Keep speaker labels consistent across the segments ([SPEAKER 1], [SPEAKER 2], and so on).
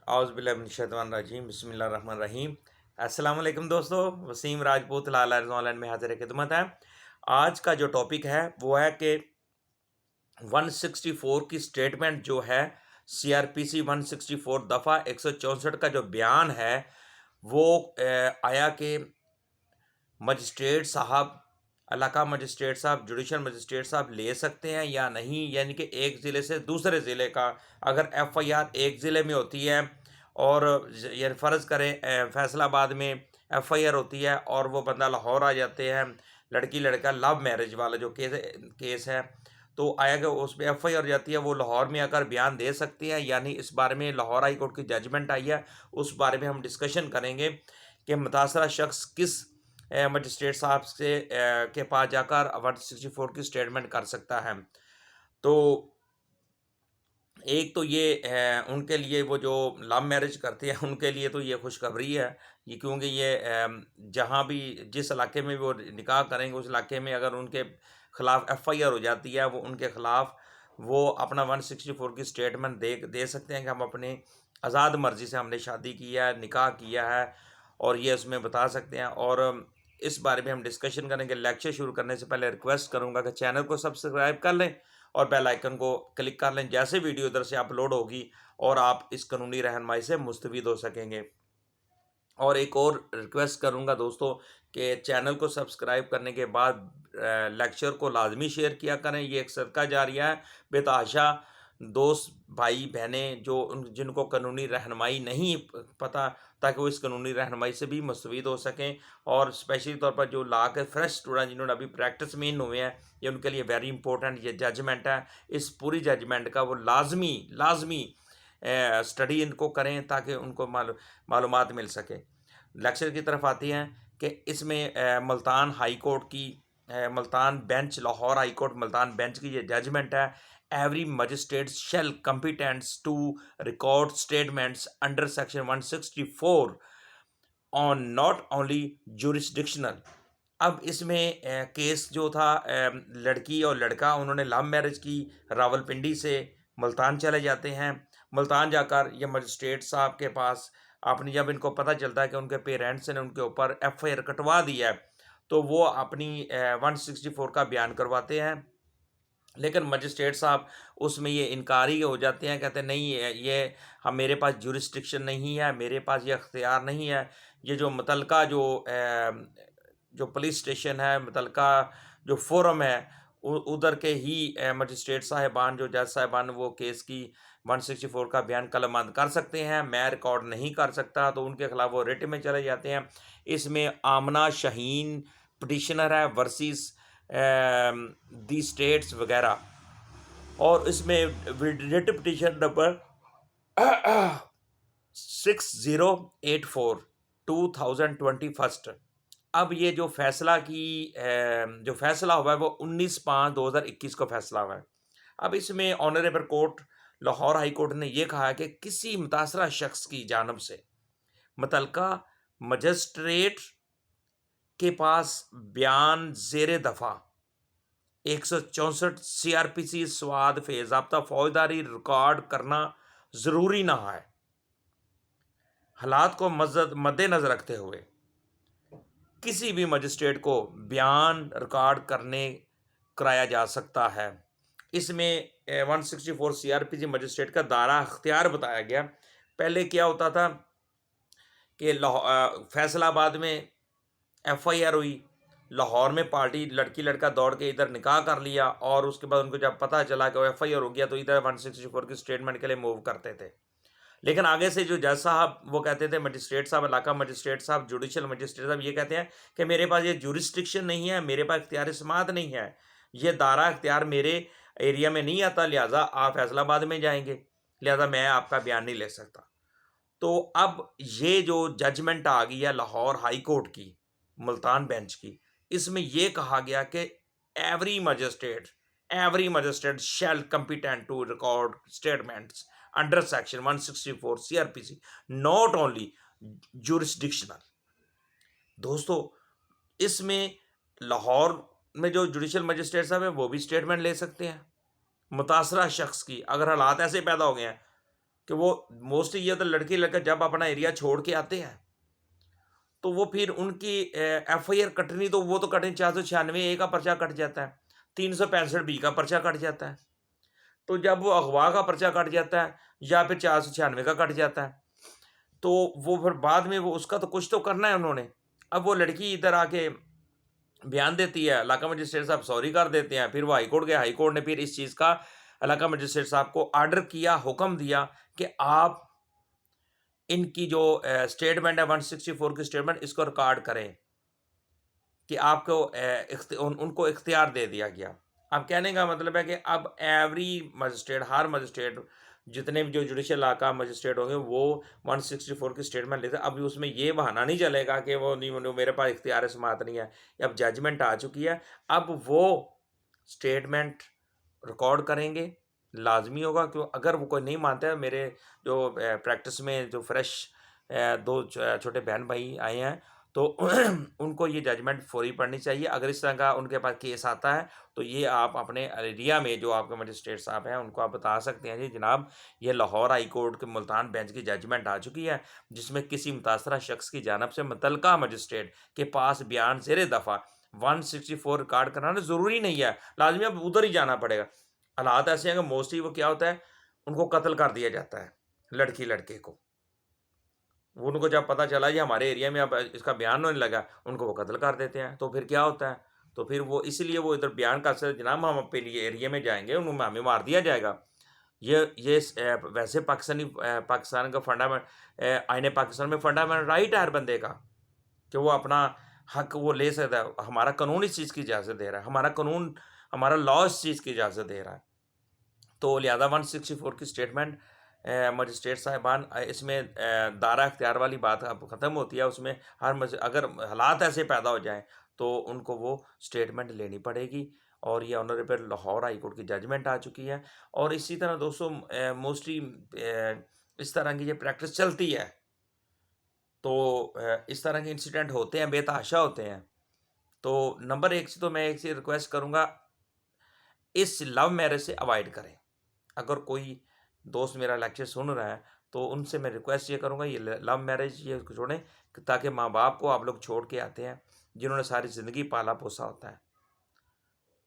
[SPEAKER 1] औज़ुबिल्लाहिमिनश्शैतानिर्रजीम बिस्मिल्लाहिर्रहमानिर्रहीम। अस्सलाम वालेकुम दोस्तों, वसीम राजपूत लाल अर्ज़ ऑनलाइन में हाज़िर खिदमत है। आज का जो टॉपिक है वो है कि 164 की स्टेटमेंट जो है, सीआरपीसी 164 दफ़ा 164 का जो बयान है वो आया कि मजिस्ट्रेट साहब, इलाका मजिस्ट्रेट साहब, जुडिशल मजिस्ट्रेट साहब ले सकते हैं या नहीं। यानी कि एक ज़िले से दूसरे ज़िले का अगर एफआईआर एक ज़िले में होती है और यानी फ़र्ज़ करें फैसलाबाद में एफआईआर होती है और वो बंदा लाहौर आ जाते हैं, लड़की लड़का लव मैरिज वाला जो केस है, तो आया कि उस पर एफआईआर हो जाती है, वो लाहौर में आकर बयान दे सकती है यानी। इस बारे में लाहौर हाई कोर्ट की जजमेंट आई है, उस बारे में हम डिस्कशन करेंगे कि मुतासरा शख्स किस मजिस्ट्रेट साहब से के पास जाकर 164 की स्टेटमेंट कर सकता है। तो एक तो ये उनके लिए, वो जो लव मैरिज करते हैं उनके लिए तो ये खुशखबरी है, ये क्योंकि ये जहाँ भी जिस इलाके में वो निकाह करेंगे उस इलाके में अगर उनके ख़िलाफ़ एफआईआर हो जाती है, वो उनके ख़िलाफ़ वो अपना 164 की स्टेटमेंट दे सकते हैं कि हम अपनी आज़ाद मर्ज़ी से हमने शादी की है, निकाह किया है, और ये उसमें बता सकते हैं। और इस बारे में हम डिस्कशन करेंगे। लेक्चर शुरू करने से पहले रिक्वेस्ट करूँगा कि चैनल को सब्सक्राइब कर लें और बेल आइकन को क्लिक कर लें, जैसे वीडियो इधर से अपलोड होगी और आप इस कानूनी रहनुमाई से मुस्तफ़ीद हो सकेंगे। और एक और रिक्वेस्ट करूंगा दोस्तों कि चैनल को सब्सक्राइब करने के बाद लेक्चर को लाजमी शेयर किया करें। ये एक सदका जारिया है। बेतहाशा दोस्त भाई बहनें जो जिनको कानूनी रहनुमाई नहीं पता, ताकि वो इस कानूनी रहनुमाई से भी मुस्तफ़ीद हो सकें। और स्पेशली तौर पर जो ला के फ्रेश स्टूडेंट जिन्होंने अभी प्रैक्टिस में इन हुए हैं, ये उनके लिए वेरी इंपॉर्टेंट ये जजमेंट है। इस पूरी जजमेंट का वो लाजमी लाजमी स्टडी इनको करें ताकि उनको मालूमात मिल सके। लेक्चर की तरफ आती हैं कि इसमें मुल्तान हाई कोर्ट की, Multan bench, Lahore high court Multan bench की ये जजमेंट है। Every magistrate shall competents to record statements under section 164 on not only jurisdictional. अब इसमें केस जो था, लड़की और लड़का उन्होंने लव मैरिज की, रावलपिंडी से मुल्तान चले जाते हैं। मुल्तान जाकर ये मजिस्ट्रेट साहब के पास अपनी, जब इनको पता चलता है कि उनके पेरेंट्स ने उनके ऊपर एफआईआर कटवा दिया है, तो वो अपनी 164 का बयान करवाते हैं। लेकिन मजिस्ट्रेट साहब उसमें ये इनकारी हो जाते हैं, कहते हैं नहीं ये हम, मेरे पास जुरिस्डिक्शन नहीं है, मेरे पास ये अख्तियार नहीं है। ये जो मुतलका जो पुलिस स्टेशन है, मुतलका जो फोरम है, उधर के ही मजिस्ट्रेट साहिबान, जो जज साहिबान, वो केस की 164 का बयान कलमबंद कर सकते हैं। मैं रिकॉर्ड नहीं कर सकता, तो उनके खिलाफ वो रिट में चले जाते हैं। इसमें आमना शाहीन पटिशनर है वर्सेस दी स्टेट्स वगैरह। और इसमें रिट पटिशन नंबर 6084/2021। अब ये जो फैसला की जो फैसला हुआ है वो 19/5/2021 को फैसला हुआ है। अब इसमें honourable court Lahore high court ने यह कहा है कि किसी मुतासरा शख्स की जानब से मुतलका मजिस्ट्रेट के पास बयान ज़ेर दफ़ा 164 सीआरपीसी स्वाद ज़ाब्ता फौजदारी रिकॉर्ड करना ज़रूरी ना है। हालात को मद्देनज़र रखते हुए किसी भी मजिस्ट्रेट को बयान रिकॉर्ड कराया जा सकता है। इसमें 164 सीआरपीसी मजिस्ट्रेट का दायरा अख्तियार बताया गया। पहले क्या होता था कि फैसलाबाद में एफआईआर हुई, लाहौर में पार्टी लड़की लड़का दौड़ के इधर निकाह कर लिया, और उसके बाद उनको जब पता चला कि एफआईआर हो गया तो इधर 164 की स्टेटमेंट के लिए मूव करते थे। लेकिन आगे से जो जज साहब वो कहते थे, मजिस्ट्रेट साहब, इलाका मजिस्ट्रेट साहब, जुडिशल मजिस्ट्रेट साहब, ये कहते हैं कि मेरे पास ये जुरिस्डिक्शन नहीं है, मेरे पास इख्तियार समात नहीं है, ये दायरा इख्तियार मेरे एरिया में नहीं आता, लिहाजा आप फैसलाबाद में जाएंगे, लिहाजा मैं आपका बयान नहीं ले सकता। तो अब ये जो जजमेंट आ गई है लाहौर हाई कोर्ट की, मुल्तान बेंच की, इसमें यह कहा गया कि every magistrate shall competent to record statements under section 164 CrPC, not only jurisdictional. दोस्तों, इसमें लाहौर में जो जुडिशल मजिस्ट्रेट साहब है वो भी स्टेटमेंट ले सकते हैं मुतासरा शख्स की, अगर हालात ऐसे पैदा हो गए हैं। कि वो मोस्टली ये तो लड़की लड़का जब अपना एरिया छोड़ के आते हैं, तो वो फिर उनकी एफआईआर कटनी, तो वो तो कटनी 496 ए का पर्चा कट जाता है, 365 बी का पर्चा कट जाता है। तो जब वो अगवा का पर्चा कट जाता है या फिर 496 का कट जाता है, तो वो फिर बाद में वो उसका तो कुछ तो करना है उन्होंने। अब वो लड़की इधर आके बयान देती है, इलाका मजिस्ट्रेट साहब सॉरी कर देते हैं, फिर वो हाई कोर्ट गए, हाई कोर्ट ने फिर इस चीज़ का इलाका मजिस्ट्रेट साहब को ऑर्डर किया, हुक्म दिया कि आप इनकी जो स्टेटमेंट है 164 की स्टेटमेंट, इसको रिकॉर्ड करें कि आपको उनको इख्तियार दे दिया गया। अब कहने का मतलब है कि अब एवरी मजिस्ट्रेट, हर मजिस्ट्रेट, जितने भी जो जुडिशल लॉ का मजिस्ट्रेट होंगे वो 164 की स्टेटमेंट लेते हैं। अब उसमें ये बहाना नहीं चलेगा कि वो नहीं, मेरे पास इख्तियार समाअत नहीं है। अब जजमेंट आ चुकी है, अब वो स्टेटमेंट रिकॉर्ड करेंगे, लाजमी होगा। क्यों, अगर वो कोई नहीं मानता है, मेरे जो प्रैक्टिस में जो फ्रेश दो छोटे बहन भाई आए हैं, तो उनको ये जजमेंट फौरी पढ़नी चाहिए। अगर इस तरह का उनके पास केस आता है, तो ये आप अपने एरिया में जो आपके मजिस्ट्रेट साहब हैं उनको आप बता सकते हैं, जी जनाब ये लाहौर हाई कोर्ट के मुल्तान बेंच की जजमेंट आ चुकी है, जिसमें किसी मुतासरा शख्स की जानब से मुतलका मजिस्ट्रेट के पास बयान ज़ेर दफ़ा 164 रिकॉर्ड कराना ज़रूरी नहीं है, लाजमी अब उधर ही जाना पड़ेगा। हालात ऐसे हैं कि मोस्टली वो क्या होता है, उनको कत्ल कर दिया जाता है, लड़की लड़के को। वो उनको जब पता चला ये हमारे एरिया में अब इसका बयान होने लगा, उनको वो कत्ल कर देते हैं। तो फिर क्या होता है, तो फिर वो इसलिए वो इधर बयान कर सकते, जनाब हम आपके लिए एरिया में जाएँगे, उन्हें हमें मार दिया जाएगा। वैसे पाकिस्तान का आईने पाकिस्तान में फंडामेंटल राइट है हर बंदे का, कि वो अपना हक वो ले सकता है। हमारा कानून इस चीज़ की इजाज़त दे रहा है, हमारा कानून, हमारा लॉ इस चीज़ की इजाज़त दे रहा है। तो लिहाजा 164 की स्टेटमेंट मजिस्ट्रेट साहिबान, इसमें दायरा इख्तियार वाली बात अब ख़त्म होती है। उसमें अगर हालात ऐसे पैदा हो जाएँ, तो उनको वो स्टेटमेंट लेनी पड़ेगी। और ये ऑनरेबल लाहौर हाई कोर्ट की जजमेंट आ चुकी है। और इसी तरह दोस्तों मोस्टली इस तरह की ये प्रैक्टिस चलती है। तो इस तरह के इंसिडेंट होते हैं, बेतहाशा होते हैं। तो नंबर 1 से तो मैं एक चीज़ रिक्वेस्ट करूँगा, इस लव मैरिज से अवॉइड करें। अगर कोई दोस्त मेरा लेक्चर सुन रहा है, तो उनसे मैं रिक्वेस्ट ये करूँगा, ये लव मैरिज ये छोड़ें, ताकि माँ-बाप को आप लोग छोड़ के आते हैं, जिन्होंने सारी ज़िंदगी पाला-पोसा होता है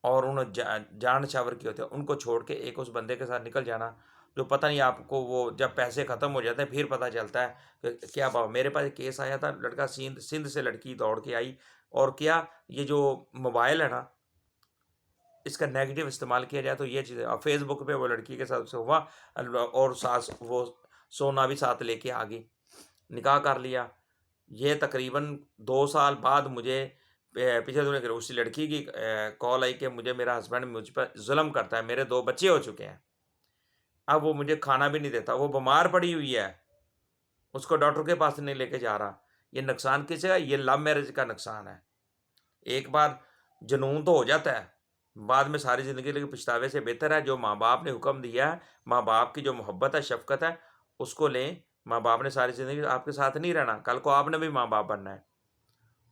[SPEAKER 1] और उन्होंने जान न्यौछावर किए होते हैं, उनको छोड़ के एक उस बंदे के साथ निकल जाना, जो पता नहीं आपको, वो जब पैसे ख़त्म हो जाते हैं, फिर पता चलता है कि क्या बात। मेरे पास एक केस आया था, लड़का सिंध सिंध से लड़की दौड़ के आई, और क्या ये जो मोबाइल है ना, इसका नेगेटिव इस्तेमाल किया जाए तो ये चीज़ है। अब फ़ेसबुक पे वो लड़की के साथ उससे हुआ, और सास वो सोना भी साथ लेके आ गई, निकाह कर लिया। ये तकरीबन 2 साल बाद मुझे पिछले दिनों उसी लड़की की कॉल आई कि मुझे मेरा हस्बैंड मुझ पर ज़ुल्म करता है, मेरे 2 बच्चे हो चुके हैं। अब वो मुझे खाना भी नहीं देता, वो बीमार पड़ी हुई है, उसको डॉक्टर के पास नहीं लेके जा रहा। ये नुकसान किसका है? ये लव मैरिज का नुकसान है। एक बार जुनून तो हो जाता है, बाद में सारी ज़िंदगी के लिए पछतावे से बेहतर है जो माँ-बाप ने हुक्म दिया है, माँ-बाप की जो मोहब्बत है, शफ़क़त है, उसको लें। माँ-बाप ने सारी ज़िंदगी आपके साथ नहीं रहना, कल को आपने भी माँ-बाप बनना है।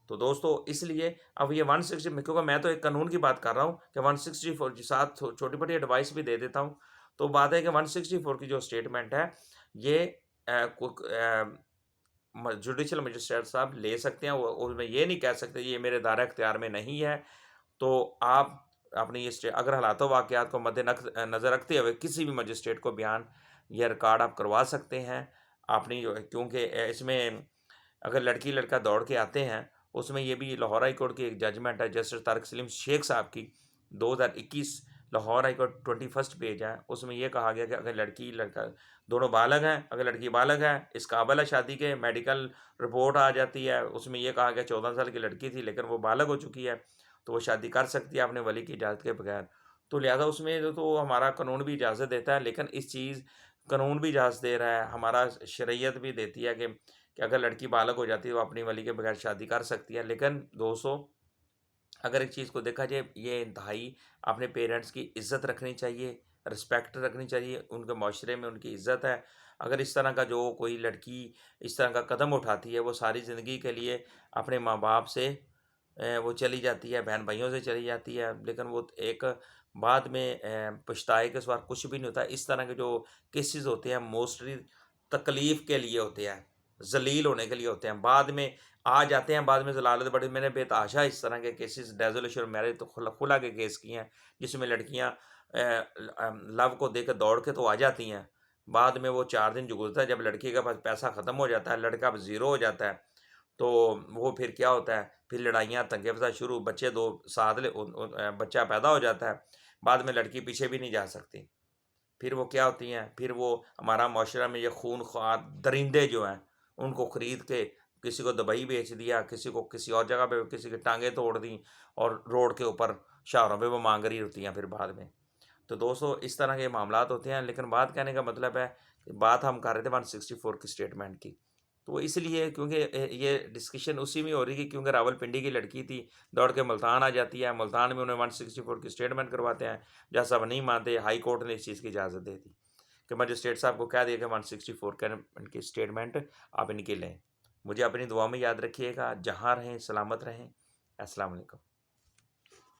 [SPEAKER 1] तो दोस्तों इसलिए अब ये 160, क्योंकि मैं तो एक कानून की बात कर रहा हूँ कि 164 के साथ छोटी-मोटी एडवाइस भी दे देता हूँ। तो बात है कि 164 की जो स्टेटमेंट है, ये जुडिशल मजिस्ट्रेट साहब ले सकते हैं। वो उसमें ये नहीं कह सकते ये मेरे दायरा इख्तियार में नहीं है। तो आप अपनी ये अगर हालातों वाक़यात को नज़र रखते हुए किसी भी मजिस्ट्रेट को बयान या रिकॉर्ड आप करवा सकते हैं। अपनी क्योंकि इसमें अगर लड़की-लड़का दौड़ के आते हैं, उसमें ये भी लाहौर हाई कोर्ट की एक जजमेंट है जस्टिस तारिक सलीम शेख साहब की, 2021, Lahore high court 21st page है। उसमें ये कहा गया कि अगर लड़की-लड़का दोनों बालिग हैं, अगर लड़की बालिग है, इस काबिल है शादी के, मेडिकल रिपोर्ट आ जाती है, उसमें ये कहा गया 14 साल की लड़की थी लेकिन वो बालिग हो चुकी है, तो वो शादी कर सकती है अपने वली की इजाज़त के बगैर। तो लिहाज़ा उसमें तो हमारा कानून भी इजाज़त देता है, लेकिन इस चीज़ कानून भी इजाज़त दे रहा है, हमारा शरीयत भी देती है कि अगर लड़की बालिग हो जाती है, वो अपनी वली के बगैर शादी कर सकती है। लेकिन दोस्तों, अगर एक चीज़ को देखा जाए, ये इंतहाई अपने पेरेंट्स की इज़्ज़त रखनी चाहिए, रिस्पेक्ट रखनी चाहिए, उनके माशरे में उनकी इज़्ज़त है। अगर इस तरह का जो कोई लड़की इस तरह का कदम उठाती है, वो सारी ज़िंदगी के लिए अपने माँ-बाप से वो चली जाती है, बहन-भाइयों से चली जाती है, लेकिन वो एक बाद में पछताए कि इस बार कुछ भी नहीं होता। इस तरह के जो केसेस होते हैं मोस्टली तकलीफ़ के लिए होते हैं, ज़लील होने के लिए होते हैं। बाद में आ जाते हैं, बाद में ज़लालत बड़ी। मैंने बेतहाशा इस तरह के केसेस डेज़ोल्यूशन मैरिज तो खुला के केस किए हैं, जिसमें लड़कियाँ लव को देकर दौड़ के तो आ जाती हैं। बाद में वो 4 दिन जो गुज़रता है, जब लड़की के पास पैसा ख़त्म हो जाता है, लड़का अब ज़ीरो हो जाता है, तो वो फिर क्या होता है, फिर लड़ाइयाँ, दंगे-फ़साद शुरू, बच्चे 2 साथ बच्चा पैदा हो जाता है, बाद में लड़की पीछे भी नहीं जा सकती। फिर वो क्या होती हैं, फिर वो हमारा माशरा में ये खूनख्वार दरिंदे जो हैं, उनको खरीद के किसी को दुबई बेच दिया, किसी को किसी और जगह पे, किसी की टाँगें तोड़ दी और रोड के ऊपर शाहरों पे वो मांग रही होती हैं फिर बाद में। तो दोस्तों इस तरह के मामलात होते हैं, लेकिन बात कहने का मतलब है, बात हम कर रहे थे 164 की स्टेटमेंट की। तो इसलिए क्योंकि ये डिस्कशन उसी में हो रही है, क्योंकि रावलपिंडी की लड़की थी, दौड़ के मुल्तान आ जाती है, मुल्तान में उन्हें 164 की स्टेटमेंट करवाते हैं। जज साहब नहीं मानते, हाई कोर्ट ने इस चीज़ की इजाज़त दे दी कि मजिस्ट्रेट साहब को कह दिया कि 164 की स्टेटमेंट आप इनकी लें। मुझे अपनी दुआ में याद रखिएगा, जहाँ रहें सलामत रहें। अस्सलाम वालेकुम।